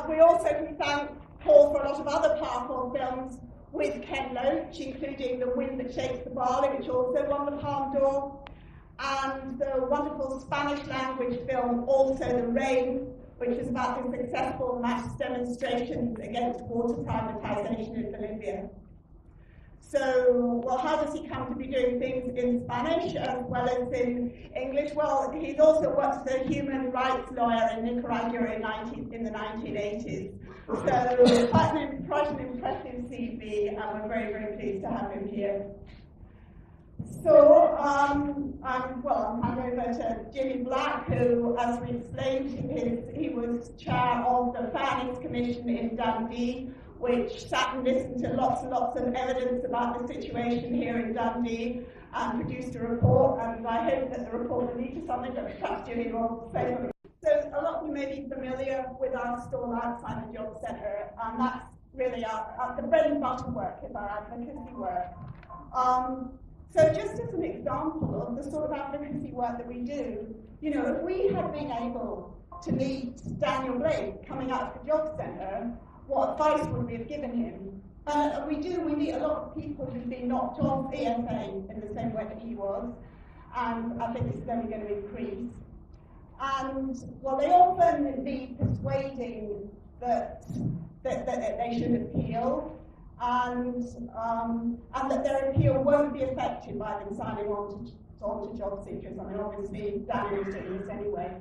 We also can thank Paul for a lot of other powerful films with Ken Loach, including The Wind That Shakes the Barley, which also won the Palme d'Or, and the wonderful Spanish language film Also the Rain, which is about the successful mass demonstrations against water privatization in Bolivia. So, well, how does he come to be doing things in Spanish as well as in English? Well, he's also worked as a human rights lawyer in Nicaragua in the 1980s. So, quite an impressive CV, and we're very, very pleased to have him here. So, I'm hand over to Jimmy Black, who, as we explained, he was chair of the Fairness Commission in Dundee, which sat and listened to lots and lots of evidence about the situation here in Dundee and produced a report, and I hope that the report will lead to something, but perhaps Jimmy will say something. So a lot of you may be familiar with our stall outside the job centre, and that's really the bread and butter work is our advocacy work. So just as an example of the sort of advocacy work that we do, you know, if we had been able to meet Daniel Blake coming out of the job centre, what advice would we have given him? And we meet a lot of people who've been knocked off ESA in the same way that he was, and I think this is only going to increase. And, well, they often be persuading that they should appeal, and that their appeal won't be affected by them signing on to job seekers. I mean, obviously, Daniel's doing this anyway.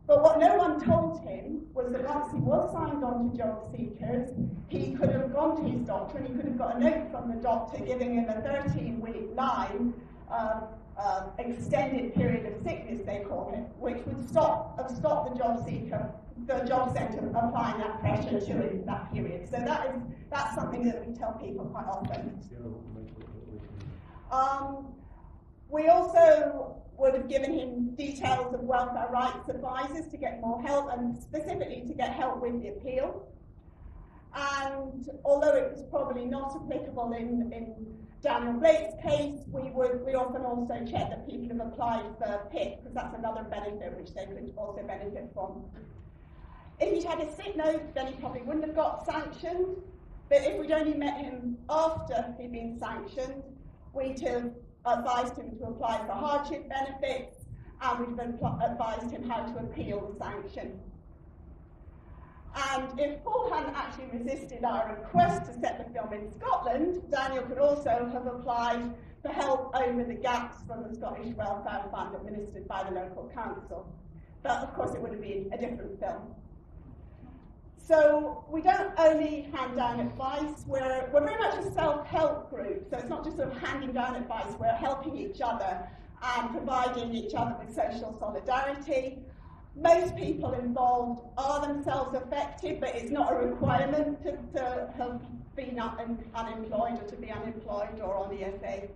But what no one told him was that once he was signed on to job seekers, he could have gone to his doctor and he could have got a note from the doctor giving him a 13-week line extended period of sickness, they call it, which would stop the job centre applying that pressure to him that period. So that's something that we tell people quite often. We also would have given him details of welfare rights advisors to get more help, and specifically to get help with the appeal. And although it was probably not applicable in Daniel Blake's case, we often also check that people have applied for PIP, because that's another benefit which they could also benefit from. If he'd had a sick note, then he probably wouldn't have got sanctioned. But if we'd only met him after he'd been sanctioned, we'd have advised him to apply for hardship benefits, and we'd have advised him how to appeal the sanction. And if Paul hadn't actually resisted our request to set the film in Scotland, Daniel could also have applied for help over the gaps from the Scottish Welfare Fund administered by the local council. But of course it would have been a different film. So we don't only hand down advice, we're very much a self-help group, so it's not just sort of handing down advice, we're helping each other and providing each other with social solidarity. Most people involved are themselves affected, but it's not a requirement to have been unemployed or to be unemployed or on ESA.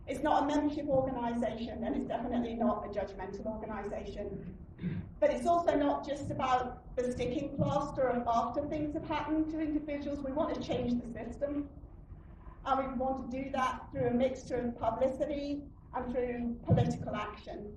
It's not a membership organisation, and it's definitely not a judgmental organisation. But it's also not just about the sticking plaster of after things have happened to individuals. We want to change the system, and we want to do that through a mixture of publicity and through political action.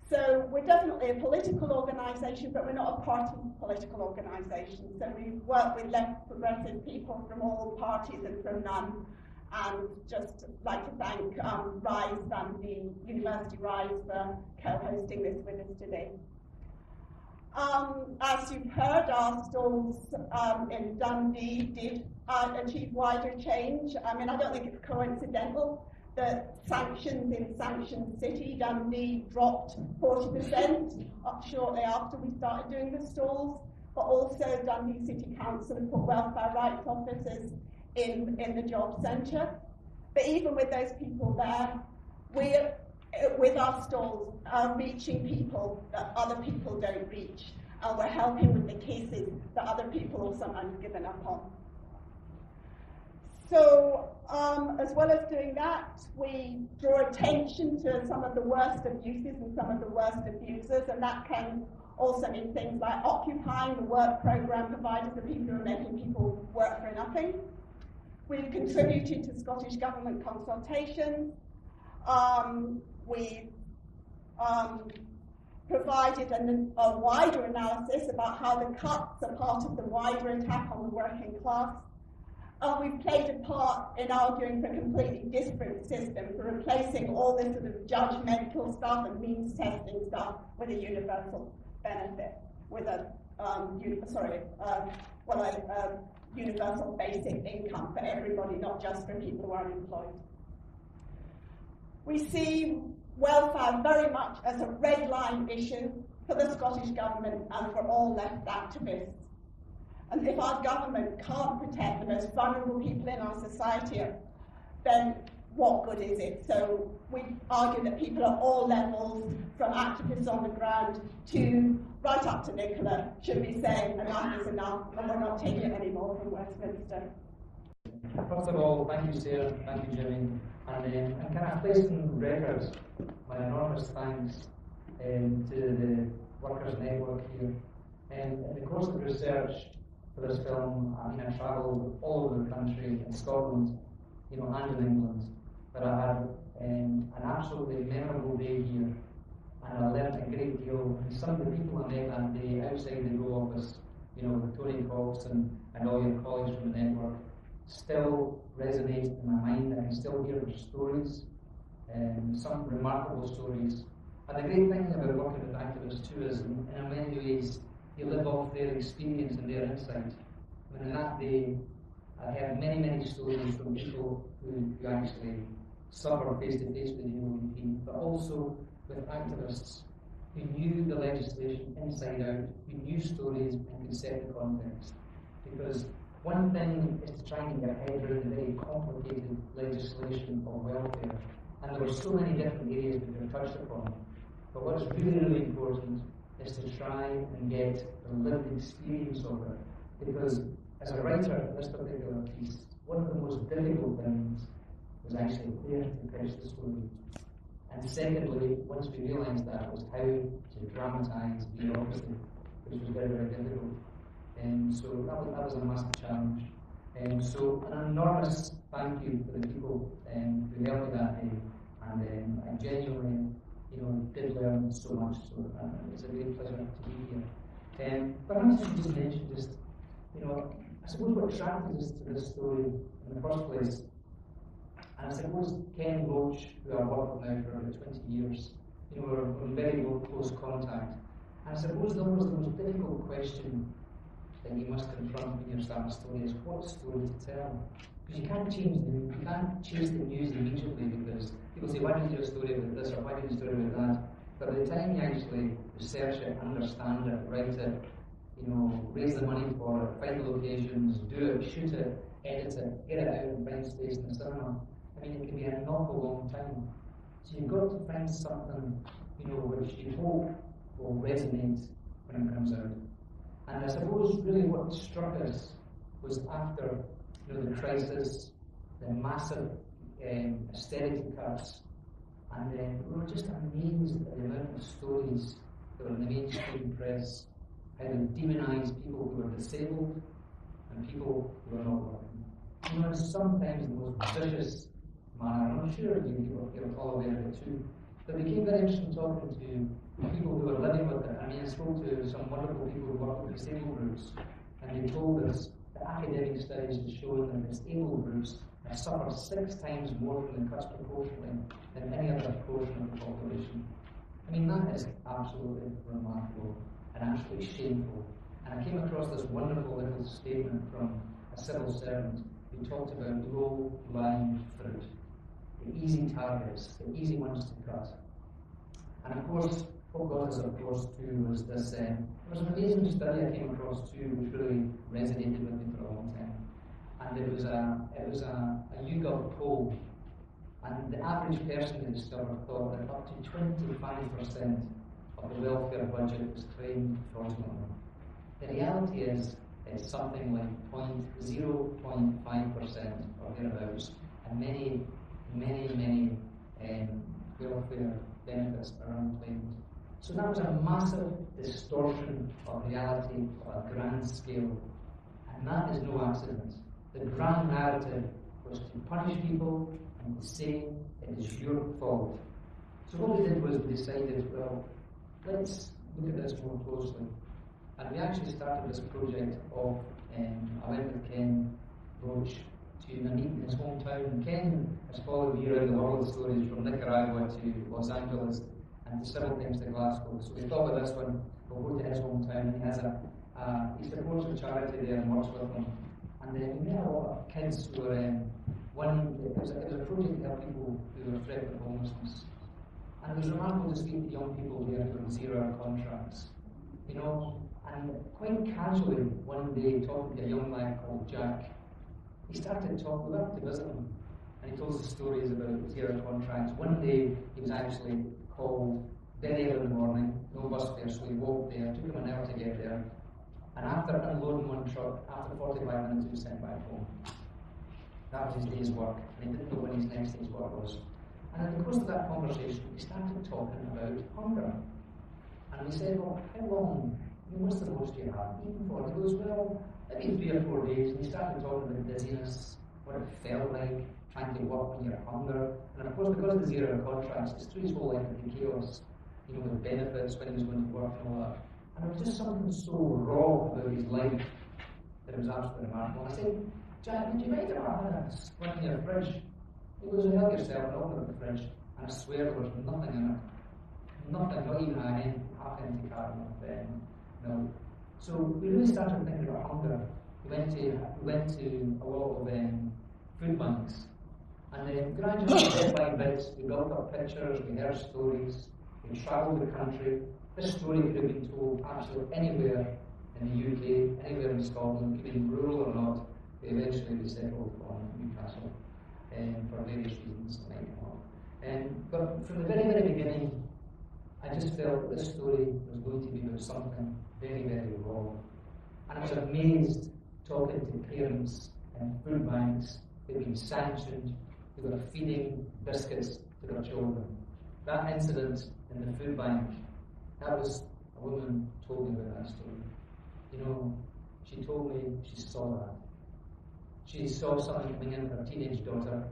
So we're definitely a political organisation, but we're not a party political organisation. So we work with left progressive people from all parties and from none. And just like to thank Rise and the University Rise for co-hosting this with us today. As you've heard, our stalls in Dundee did achieve wider change. I mean, I don't think it's coincidental that sanctions in Sanction City, Dundee, dropped 40% shortly after we started doing the stalls, but also Dundee City Council put welfare rights officers in the job centre. But even with those people there, we're, with our stalls, are reaching people that other people don't reach, and we're helping with the cases that other people have sometimes given up on. So, as well as doing that, we draw attention to some of the worst abuses and some of the worst abusers, and that can also mean things like occupying the work programme providers, the people who are making people work for nothing. We've contributed to Scottish Government consultations. We've provided a wider analysis about how the cuts are part of the wider attack on the working class. And we've played a part in arguing for a completely different system, for replacing all this sort of judgmental stuff and means testing stuff with a universal benefit, with a universal basic income for everybody, not just for people who are unemployed. We see welfare very much as a red line issue for the Scottish Government and for all left activists. And if our government can't protect the most vulnerable people in our society, then what good is it? So we argue that people at all levels, from activists on the ground to right up to Nicola, should be saying enough is enough and we're not taking it anymore from Westminster. First of all, thank you, Sarah, thank you, Jimmy, and can I place in record my enormous thanks to the Workers Network here. In the course of research for this film, I travelled all over the country, in Scotland, and in England, but I had an absolutely memorable day here, and I learned a great deal. And some of the people I met that day outside the Law Office, with Tony Cox and all your colleagues from the network, still resonate in my mind. I can still hear their stories, some remarkable stories. And the great thing about working with activists too is, in many ways, you live off their experience and their insight. And in that day, I heard many, many stories from people who actually suffer face to face with the UOP, but also with activists who knew the legislation inside out, who knew stories and could set the context. Because one thing is to try and get your head around the very complicated legislation of welfare, and there were so many different areas that we touched upon. But what's really, really important is to try and get the lived experience of it. Because as a writer of this particular piece, one of the most difficult things was actually where to pitch the story. And secondly, once we realised that, was how to dramatise bureaucracy, which was very, very difficult. And so that was a massive challenge. And so an enormous thank you for the people who helped me that day. And I genuinely, did learn so much. So it's a great pleasure to be here. Perhaps I should just mention I suppose what attracted us to this story in the first place, and I suppose Ken Roach, who I've worked with now for about 20 years, we're in very close contact. And I suppose the most difficult question that you must confront when you're starting a story is what story to tell. Because you can't change the news immediately, because people say, why don't you do a story about this, or why don't you do a story about that? But by the time you actually research it, understand it, write it, raise the money for it, find the locations, do it, shoot it, edit it, get it out and find space in the cinema, it can be an awful long time. So you've got to find something, which you hope will resonate when it comes out. And I suppose really what struck us was after the crisis, the massive austerity cuts, and we were just amazed at the amount of stories that were in the mainstream press, how they demonised people who were disabled and people who were not working. In sometimes the most vicious manner, and I'm sure you're all aware of it too. But it became very interesting talking to people who were living with it. I spoke to some wonderful people who work with disabled groups, and they told us that academic studies have shown that disabled groups have suffered 6 times more from the cuts proportionally than any other portion of the population. That is absolutely remarkable and absolutely shameful. And I came across this wonderful little statement from a civil servant who talked about low-lying fruit, the easy targets, the easy ones to cut. And of course, what got us across too was this, there was an amazing study I came across too, which really resonated with me for a long time. And it was a YouGov poll, and the average person who discovered thought that up to 25% of the welfare budget was claimed fraudulently. The reality is it's something like 0.5% or thereabouts, and many welfare benefits are unclaimed. So that was a massive distortion of reality on a grand scale, and that is no accident. The grand narrative was to punish people and to say it is your fault. So what we did was we decided, well, let's look at this more closely. And we actually started this project of, I went with Ken Roach to Dundee in his hometown. And Ken has followed me around the world stories from Nicaragua to Los Angeles and to several times to Glasgow. So we thought with this one, we'll go to his hometown. He has he supports a charity there and works with them. And we met a lot of kids who were, it was a project to help people who were threatened with homelessness. And it was remarkable to speak to young people there who were 0-hour contracts. You know, and quite casually, one day, talking to a young lad called Jack, he started talking, we went to visit him, and he told us stories about 0-hour contracts. One day, he was actually called very early in the morning, no bus there, so he walked there, took him an hour to get there, and after unloading one truck, after 45 minutes, he was sent back home. That was his day's work, and he didn't know when his next day's work was. And in the course of that conversation, we started talking about hunger. And we said, well, how long? What's the most you have eaten for? He goes, well, maybe 3 or 4 days. And we started talking about dizziness, what it felt like, trying to work when you're hungry. And of course, because of the 0-hour contracts, it's through his whole life in chaos, you know, with benefits, when he was going to work and all that. And it was just something so raw about his life that it was absolutely remarkable. And I said, Jack, would you mind if I had a squint in your fridge? He goes, help yourself, and open up the fridge. And I swear there was nothing in it. Nothing, not even a half-empty carton of milk. So we really started thinking about hunger. We went to a lot of food banks, and then gradually, bit by bit, we built up pictures, we heard stories, we travelled the country. This story could have been told absolutely anywhere in the UK, anywhere in Scotland, could be rural or not. Eventually we settled on Newcastle for various reasons that might come up. But from the very, very beginning, I just felt that this story was going to be about something very, very raw. And I was amazed talking to parents and food banks who had been sanctioned, who were feeding biscuits to their children. That incident in the food bank, that was a woman told me about that story. You know, she told me she saw that. She saw something coming in with her teenage daughter.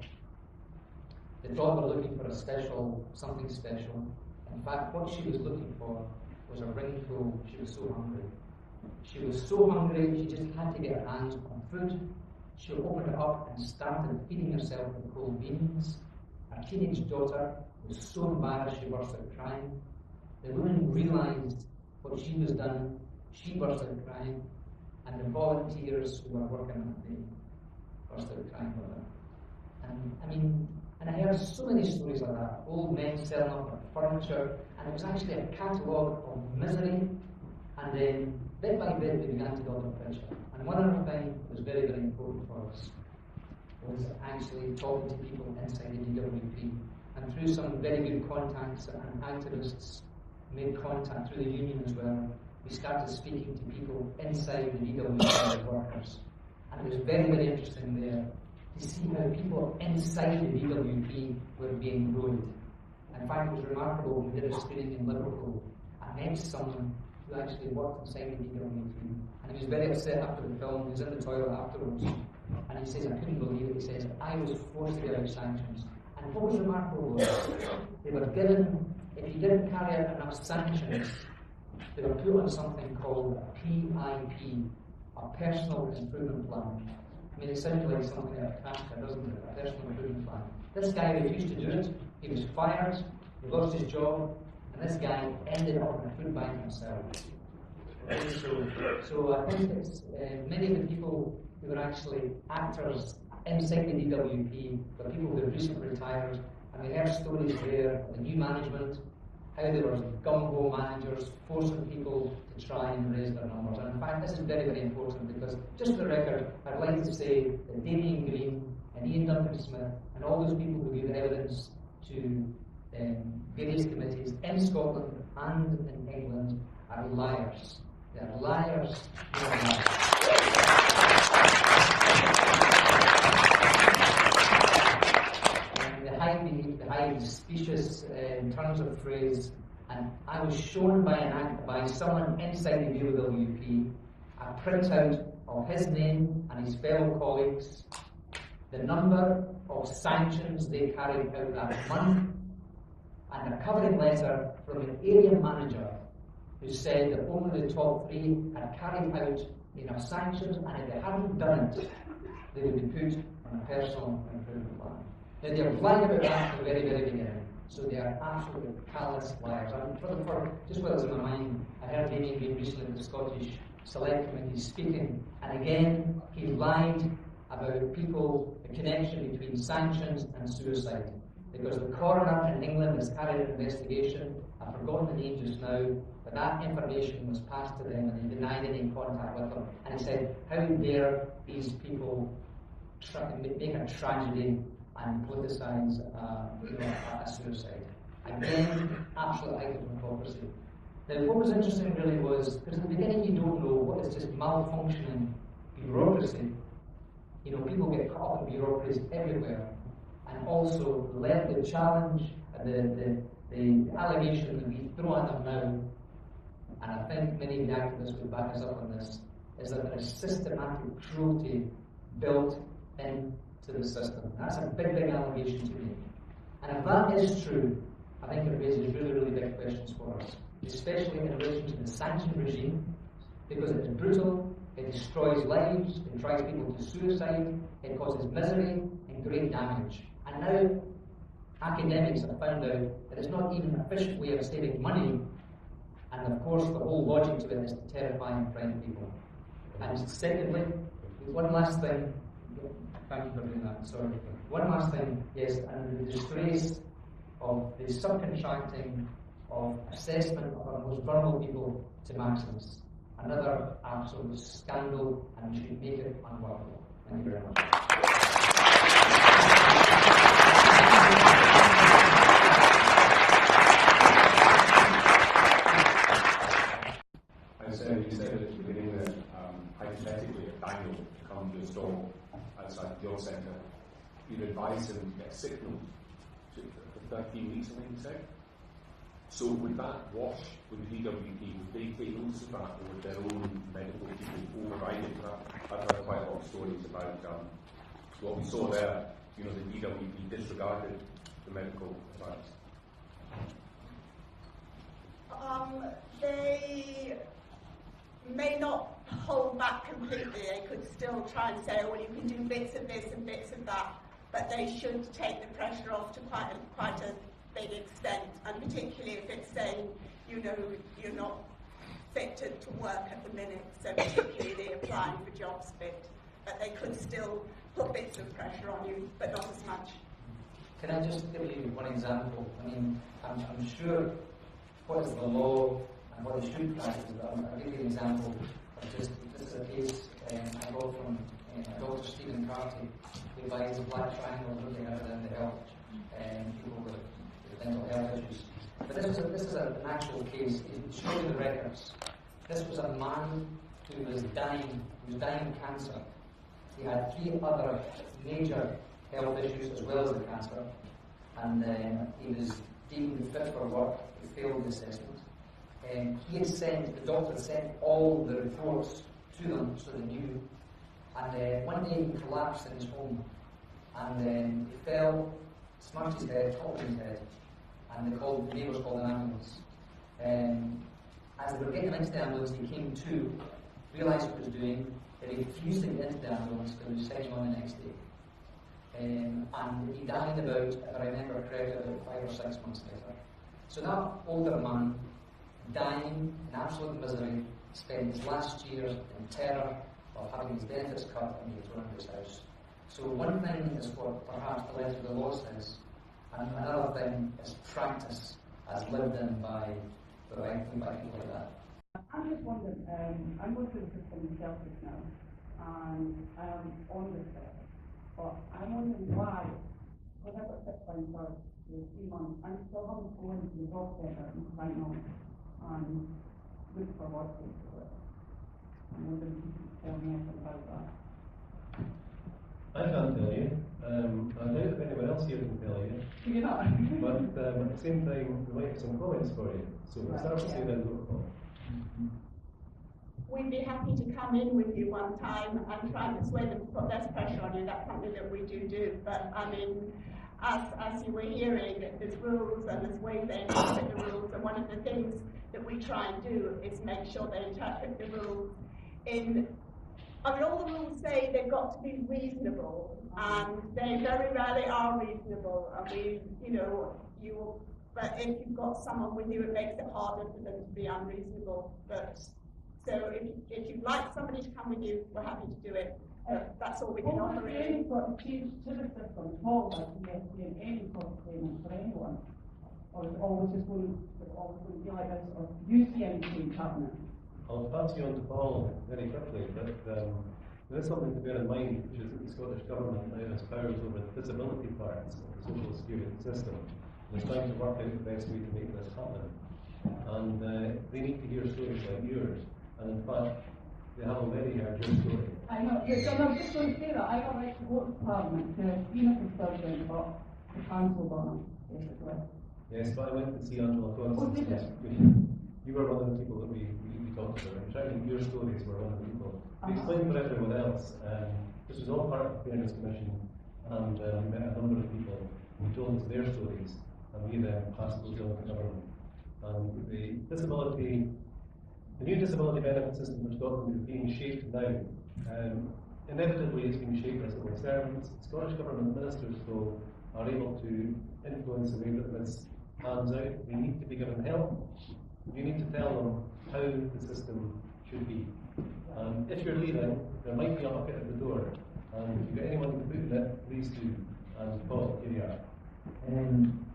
They thought they were looking for something special. In fact, what she was looking for was a ring full. She was so hungry. She was so hungry, she just had to get her hands on food. She opened it up and started feeding herself with cold beans. Her teenage daughter was so embarrassed she burst out crying. The woman realised what she was done. She burst out crying. And the volunteers who were working that day burst out crying with her. And I heard so many stories like that. Old men selling off their furniture, and it was actually a catalogue of misery. And then, bit by bit, we began to build a picture. And one other thing that was very, very important for us was actually talking to people inside the DWP. And through some very good contacts and activists made contact through the union as well, we started speaking to people inside the DWP workers. And it was very, very interesting there to see how people inside the DWP were being bullied. In fact, it was remarkable. We did a screening in Liverpool. I met someone who actually worked inside the DWP, and he was very upset after the film. He was in the toilet afterwards, and he says, I couldn't believe it. He says, I was forced to get out sanctions. And what was remarkable was they were given, if you didn't carry out enough sanctions, they were put on something called a PIP, a personal improvement plan. I mean, it sounds like something out of Kafka, doesn't it? A personal improvement plan. This guy refused to do it. He was fired. He lost his job. And this guy ended up in a food bank himself. Okay, so I think it's many of the people who were actually actors inside the DWP were people who had recently retired. And we heard stories there of the new management, how there were gung-ho managers forcing people to try and raise their numbers. And in fact, this is very, very important because, just for the record, I'd like to say that Damien Green and Ian Duncan-Smith and all those people who give evidence to various committees in Scotland and in England are liars. They are liars. They are liars. They hide specious turns of phrase, and I was shown by someone inside the DWP a printout of his name and his fellow colleagues, the number of sanctions they carried out that month, and a covering letter from an area manager who said that only the top 3 had carried out enough sanctions, and if they hadn't done it, they would be put on a personal improvement plan. Now, they are lying about that from the very, very beginning. So they are absolutely callous liars. And just while it's in my mind, I heard Damien Green recently at the Scottish Select Committee speaking, and again, he lied about people, the connection between sanctions and suicide. Because the coroner in England has carried an investigation, I've forgotten the name just now, but that information was passed to them and they denied any contact with them. And he said, how dare these people make a tragedy and politicise a suicide. Again, absolute height of hypocrisy. Now, what was interesting really was, because at the beginning you don't know what is just malfunctioning bureaucracy. You know, people get caught up in bureaucracy everywhere. And also, the challenge, the allegation that we throw at them now, and I think many of the activists would back us up on this, is that there is systematic cruelty built into the system. That's a big, big allegation to make. And if that is true, I think it raises really, really big questions for us, especially in relation to the sanction regime, because it is brutal, it destroys lives, it drives people to suicide, it causes misery and great damage. And now academics have found out that it's not even an efficient way of saving money, and of course the whole logic to it is to terrify and frighten people. And secondly, one last thing, thank you for doing that, sorry. One last thing, yes, and the disgrace of the subcontracting of assessment of our most vulnerable people to Maximus. Another absolute scandal, and we should make it unworkable. Thank you very much. You said at the beginning that hypothetically, if Daniel comes to a stall outside the job centre, you'd advise him to get sick note for 13 weeks, I think you said. So would that wash with the DWP? Would they take notice of that, or would their own medical people override it? I've heard quite a lot of stories about what we saw there. You know, the DWP disregarded the medical advice. They may not hold back completely. They could still try and say, oh, well, you can do bits of this and bits of that, but they should take the pressure off to quite a big extent, and particularly if it's saying, you know, you're not fit to work at the minute, so particularly the applying for jobs bit, but they could still put bits of pressure on you, but not as much. Can I just give you one example? I mean, I'm sure what is the law and what they should practice. I'll give you an example of just a case I got from Dr. Stephen Carty, who advised the Black Triangle looking at the health people with mental health issues. But this is an actual case. It's showing the records. This was a man who was dying of cancer. He had 3 other major health issues as well as the cancer, and he was deemed fit for work. He failed the assessment. The doctor had sent all the reports to them so they knew. And one day he collapsed in his home, and he fell, smashed his head, topped his head, and the neighbours called an ambulance. As they were getting him into the ambulance, he came to, realised what he was doing, that he refused to get into the ambulance because he was sitting on the next day. And he died about, if I remember correctly, about 5 or 6 months later. So that older man, dying in absolute misery, spent his last years in terror of having his benefits cut and being thrown out of his house. So one thing is what perhaps the letter of the law says, and another thing is practice as lived in by people like that. I'm just wondering, I'm going through the system myself just now, and I'm on the set, but I'm wondering why, because I've got 6 pounds for 3 months, I'm still having to go into the job centre right now and look for work basically. I'm wondering if you could tell me anything about that. I can't tell you. I doubt if anyone else here can tell you. You're not? But at the same time, we might have some comments for you. So we'll start with you then, Paul. We'd be happy to come in with you one time and try and persuade them to put less pressure on you. That's something that we do. But I mean, as you were hearing, there's rules and there's ways they interpret the rules. And one of the things that we try and do is make sure they interpret the rules in. I mean, all the rules say they've got to be reasonable, and they very rarely are reasonable. I mean, but if you've got someone with you, it makes it harder for them to be unreasonable. But so if you'd like somebody to come with you, we're happy to do it. That's all we can offer. Any sort of change to the system, small like in any sort of payment for anyone, or is it always just going to be like this, or do you see any change happening? I'll pass you on to Paul very quickly, but there is something to bear in mind, which is that the Scottish Government now has powers over the disability parts of the social security system. They're trying to work out the best way to make this happen. And they need to hear stories like yours. And in fact, they have already heard your story. I know, yes, I'm just going to say that I got right to vote in Parliament to Venus is still doing about the council bonus, basically. Yes, but I went to see Angela Thompson. Oh, did You were one of the people that we talked to. I'm trying to think your stories were one of the people. To explain for everyone else, this was all part of the Fairness Commission, and we met a number of people who told us their stories, and we then passed those on to government. And the new disability benefit system for Scotland is being shaped now. Inevitably, it's being shaped as civil servants. Scottish Government ministers, though, are able to influence the way that this pans out. They need to be given help. You need to tell them how the system should be. If you're leaving, there might be a bucket at the door. And if you've got anyone to put in it, please do. And Paul, here you are.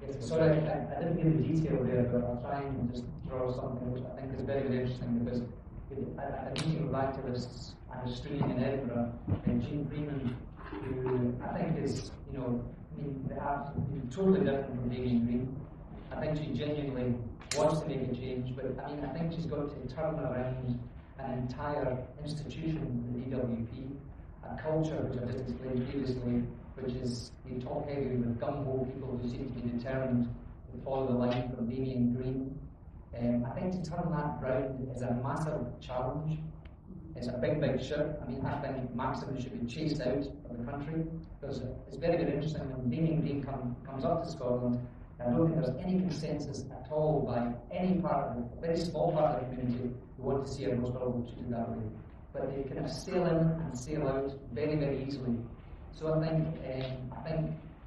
Yes, sorry, I didn't give the detail there, but I'll try and just draw something which I think is very, very interesting, because at a meeting with activists and a streaming in Edinburgh, and Jean Freeman, who I think is, they have totally different from Damien Green. I think she genuinely wants to make a change, but I think she's got to turn around an entire institution, the DWP, a culture which I've just explained previously, which is being top heavy with gung-ho people who seem to be determined to follow the line from Damien Green. I think to turn that round is a massive challenge. It's a big, big ship. I think Maxim should be chased out of the country, because it's very, very interesting when Damien Green comes up to Scotland. I don't think there's any consensus at all by any part of a very small part of the community who want to see a most vulnerable treated that way. But they kind of sail in and sail out very, very easily. So I think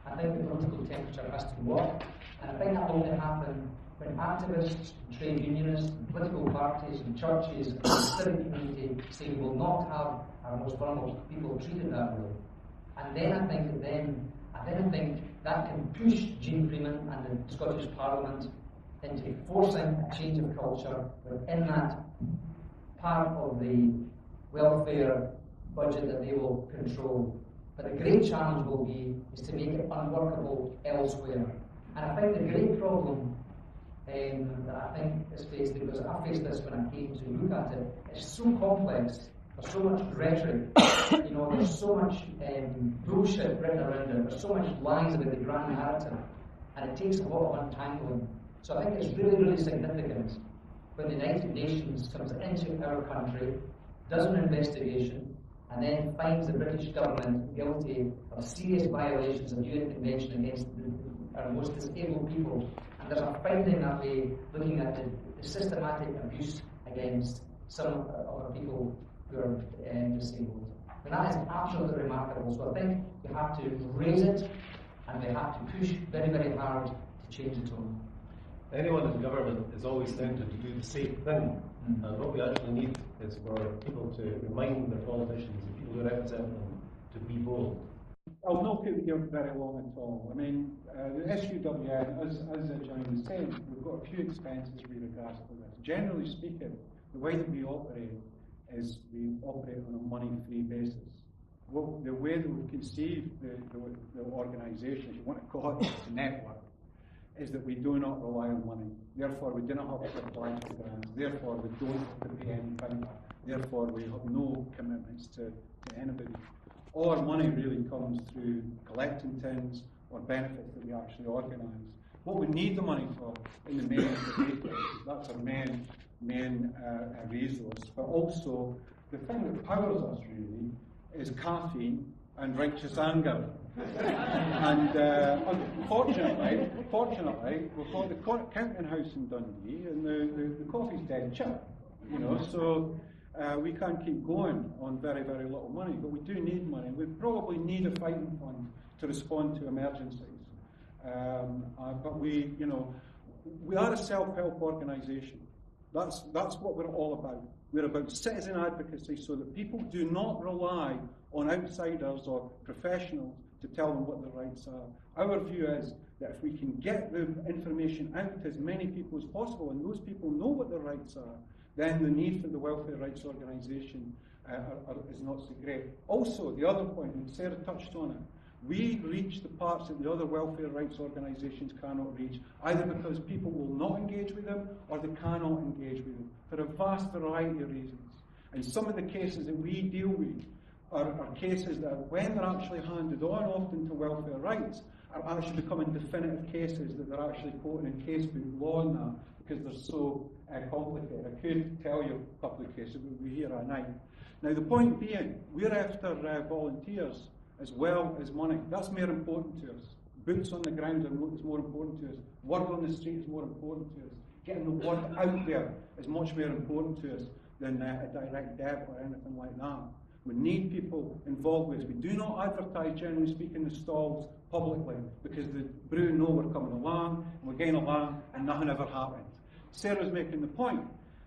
the political temperature has to go up, and I think that will only happen when activists, trade unionists, political parties, and churches, and the civic community say we will not have our most vulnerable people treated that way. And then I think that can push Jean Freeman and the Scottish Parliament into forcing a change of culture within that part of the welfare budget that they will control. But the great challenge will be is to make it unworkable elsewhere. And I think the great problem that I think is faced, because I faced this when I came to look at it, it's so complex. There's so much rhetoric, there's so much bullshit written around it, there's so much lies about the grand narrative, and it takes a lot of untangling. So I think it's really, really significant when the United Nations comes into our country, does an investigation, and then finds the British government guilty of serious violations of the UN Convention against our most disabled people. And there's a finding that way looking at the systematic abuse against some of our people who are disabled. And that is absolutely remarkable. So I think we have to raise it, and we have to push very, very hard to change the tone. Anyone in government is always tempted to do the same thing. And what we actually need is for people to remind the politicians, the people who represent them, to be bold. I'll not keep you very long at all. The SUWN, as Johnny was saying, we've got a few expenses with regards to this. Generally speaking, the way that we operate is we operate on a money-free basis. The way that we conceive the organisation, if you want to call it the network, is that we do not rely on money. Therefore, we do not have to apply to grants. Therefore, we don't have to pay anything. Therefore, we have no commitments to anybody. All our money really comes through collecting things or benefits that we actually organise. What we need the money for, in the main, is the data. That's our main resource. But also, the thing that powers us really is caffeine and righteous anger. And fortunately, we've got the counting house in Dundee, and the coffee's dead cheap, you know, so we can't keep going on very, very little money, but we do need money. We probably need a fighting fund to respond to emergencies. But we, you know, we are a self-help organisation. That's what we're all about. We're about citizen advocacy so that people do not rely on outsiders or professionals to tell them what their rights are. Our view is that if we can get the information out to as many people as possible, and those people know what their rights are, then the need for the welfare rights organisation is not so great. Also, the other point, and Sarah touched on it, we reach the parts that the other welfare rights organisations cannot reach, either because people will not engage with them or they cannot engage with them, for a vast variety of reasons. And some of the cases that we deal with are cases that, when they're actually handed on often to welfare rights, are actually becoming definitive cases that they're actually quoting in casebook law and that, because they're so complicated. I could tell you a couple of cases, but we're here at night. Now, the point being, we're after volunteers as well as money. That's more important to us. Boots on the ground is more important to us. Word on the street is more important to us. Getting the word out there is much more important to us than a direct debit or anything like that. We need people involved with us. We do not advertise, generally speaking, the stalls publicly, because the brew know we're coming along, and we're going along, and nothing ever happens. Sarah's making the point.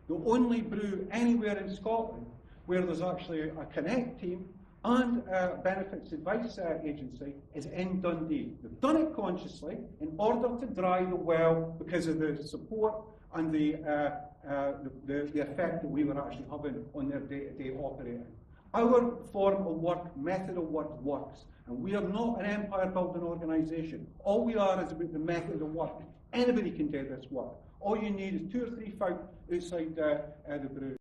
The only brew anywhere in Scotland where there's actually a Connect team and a benefits advice agency is in Dundee. They've done it consciously in order to dry the well because of the support and the effect that we were actually having on their day-to-day operating. Our form of work, method of work works, and we are not an empire-building organisation. All we are is about the method of work. Anybody can do this work. All you need is 2 or 3 folk outside the brew.